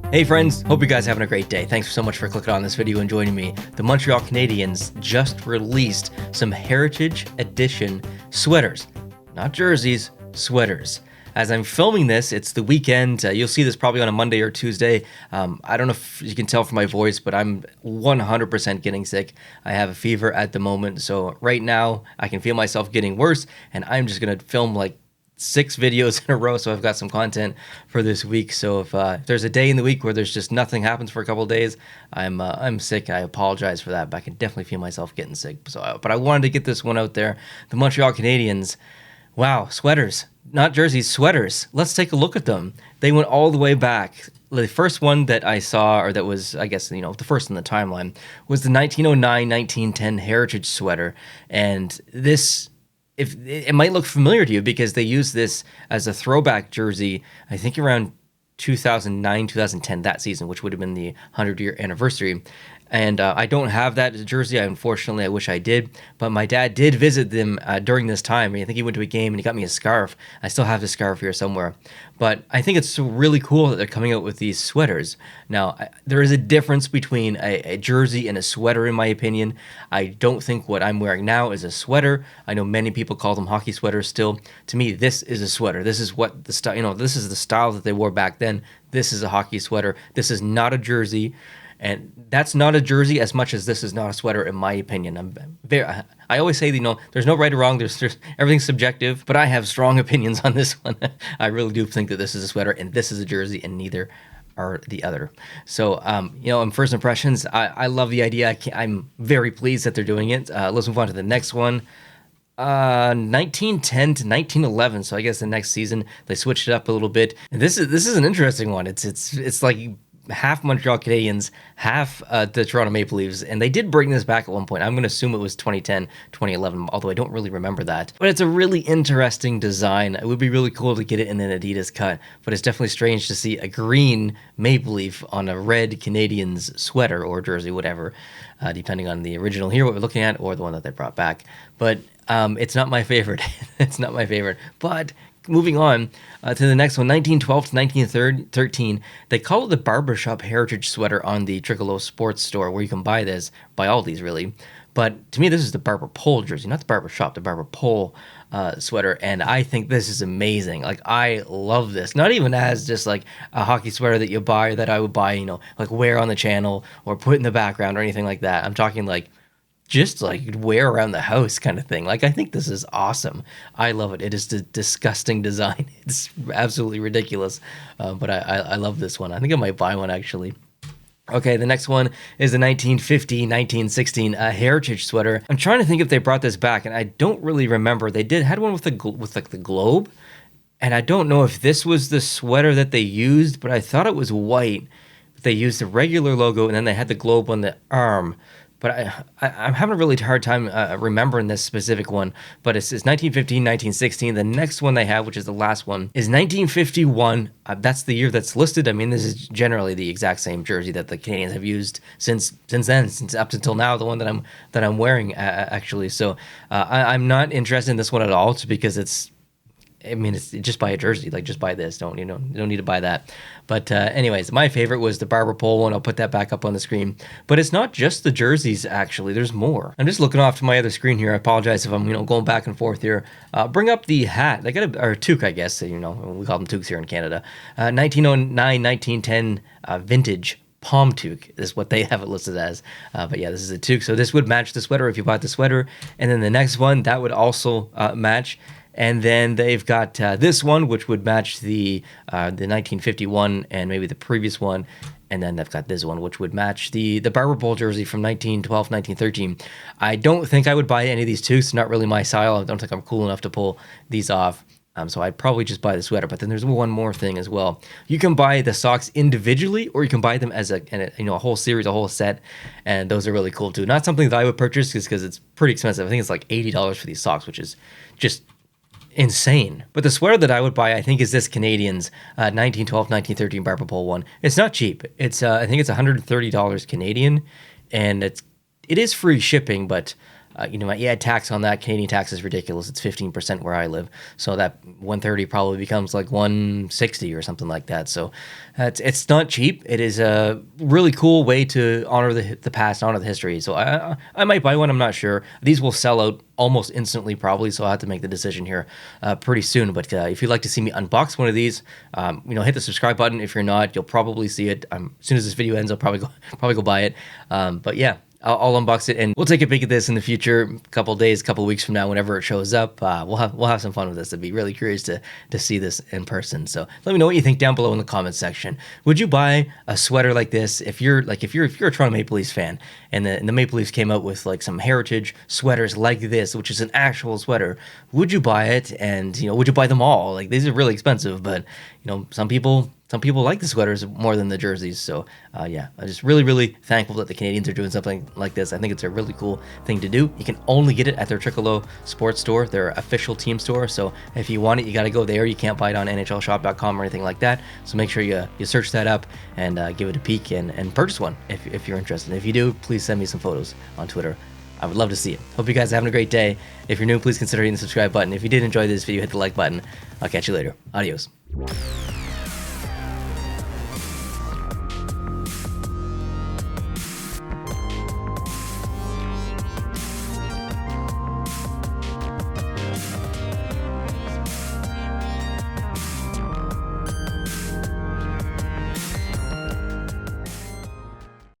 Hey friends, hope you guys are having a great day. Thanks so much for clicking on this video and joining me. The Montreal Canadiens just released some Heritage Edition sweaters. Not jerseys, sweaters. As I'm filming this, it's the weekend. You'll see this probably on a Monday or Tuesday. I don't know if you can tell from my voice, but I'm 100% getting sick. I have a fever at the moment, so right now I can feel myself getting worse, and I'm just going to film like 6 videos in a row, so I've got some content for this week. So if there's a day in the week where there's just nothing happens for a couple of days, I'm sick. I apologize for that, but I can definitely feel myself getting sick. So, but I wanted to get this one out there. The Montreal Canadiens, wow, sweaters, not jerseys, sweaters. Let's take a look at them. They went all the way back. The first one that I saw, or that was, I guess, the first in the timeline, was the 1909-1910 Heritage sweater, and this. If it might look familiar to you because they used this as a throwback jersey, I think around 2009, 2010, that season, which would have been the 100-year anniversary. And I don't have that jersey. Unfortunately, I wish I did. But my dad did visit them during this time. I think he went to a game and he got me a scarf. I still have the scarf here somewhere. But I think it's really cool that they're coming out with these sweaters. Now, there is a difference between a jersey and a sweater, in my opinion. I don't think what I'm wearing now is a sweater. I know many people call them hockey sweaters still. To me, this is a sweater. This is what the style, this is the style that they wore back then. This is a hockey sweater. This is not a jersey. And that's not a jersey as much as this is not a sweater, in my opinion. I always say, there's no right or wrong. There's everything's subjective, but I have strong opinions on this one. I really do think that this is a sweater and this is a jersey, and neither are the other. So, in first impressions, I love the idea. I'm very pleased that they're doing it. Let's move on to the next one. 1910 to 1911. So I guess the next season they switched it up a little bit. And this is an interesting one. It's like half Montreal Canadiens, half the Toronto Maple Leafs, and they did bring this back at one point. I'm going to assume it was 2010, 2011, although I don't really remember that. But it's a really interesting design. It would be really cool to get it in an Adidas cut, but it's definitely strange to see a green Maple Leaf on a red Canadiens sweater or jersey, whatever, depending on the original here, what we're looking at, or the one that they brought back. But it's not my favorite. It's not my favorite. But moving on to the next one, 1912 to 1913, they call it the Barbershop Heritage sweater on the Tricolo Sports store, where you can buy all these really. But to me, this is the Barber Pole jersey, not the Barbershop, the Barber Pole sweater, and I think this is amazing. Like, I love this. Not even as just like a hockey sweater that you buy, that I would buy, like wear on the channel or put in the background or anything like that. I'm talking like just like wear around the house kind of thing. Like, I think this is awesome. I love it. It is a disgusting design. It's absolutely ridiculous. But I love this one. I think I might buy one actually. Okay, the next one is the 1915-1916 Heritage sweater. I'm trying to think if they brought this back, and I don't really remember. They had one with like the globe, and I don't know if this was the sweater that they used, but I thought it was white. They used the regular logo, and then they had the globe on the arm. But I'm having a really hard time remembering this specific one. But it's 1915, 1916. The next one they have, which is the last one, is 1951. That's the year that's listed. I mean, this is generally the exact same jersey that the Canadiens have used since up until now. The one that I'm wearing actually. So I'm not interested in this one at all, just because it's just buy a jersey. Like, just buy this. You don't need to buy that. But anyways, my favorite was the Barber Pole one. I'll put that back up on the screen. But it's not just the jerseys, actually. There's more. I'm just looking off to my other screen here. I apologize if I'm going back and forth here. Bring up the hat. They got or toque, I guess. We call them toques here in Canada. 1909, 1910 vintage palm toque is what they have it listed as. But yeah, this is a toque. So this would match the sweater if you bought the sweater. And then the next one, that would also match. And then they've got this one, which would match the 1951 and maybe the previous one. And then they've got this one, which would match the Barber Pole jersey from 1912, 1913. I don't think I would buy any of these toques. Not really my style. I don't think I'm cool enough to pull these off. So I'd probably just buy the sweater. But then there's one more thing as well. You can buy the socks individually, or you can buy them as a whole series, a whole set. And those are really cool too. Not something that I would purchase because it's pretty expensive. I think it's like $80 for these socks, which is just insane. But the sweater that I would buy, I think, is this Canadiens 1912, 1913 Barber Pole one. It's not cheap. It's I think it's $130 Canadian, and it is free shipping, but You know, you add tax on that. Canadian tax is ridiculous. It's 15% where I live. So that 130 probably becomes like 160 or something like that. So it's not cheap. It is a really cool way to honor the past, honor the history. So I might buy one. I'm not sure. These will sell out almost instantly probably, so I'll have to make the decision here pretty soon. But if you'd like to see me unbox one of these, you know, hit the subscribe button. If you're not, you'll probably see it as soon as this video ends. I'll probably go buy it. But yeah, I'll unbox it, and we'll take a peek at this in the future, a couple days, couple weeks from now, whenever it shows up. We'll have some fun with this. I'd be really curious to see this in person. So let me know what you think down below in the comments section. Would you buy a sweater like this if you're a Toronto Maple Leafs fan, and the Maple Leafs came out with like some heritage sweaters like this, which is an actual sweater? Would you buy it? And you know, would you buy them all? Like, these are really expensive, but you know, some people like the sweaters more than the jerseys. So yeah, I'm just really thankful that the Canadiens are doing something like this. I think it's a really cool thing to do. You can only get it at their Tricolo sports store, their official team store. So if you want it, you got to go there. You can't buy it on NHLshop.com or anything like that. So make sure you search that up and give it a peek and purchase one if you're interested. And if you do, please send me some photos on Twitter. I would love to see it. Hope you guys are having a great day. If you're new, please consider hitting the subscribe button. If you did enjoy this video, hit the like button. I'll catch you later. Adios.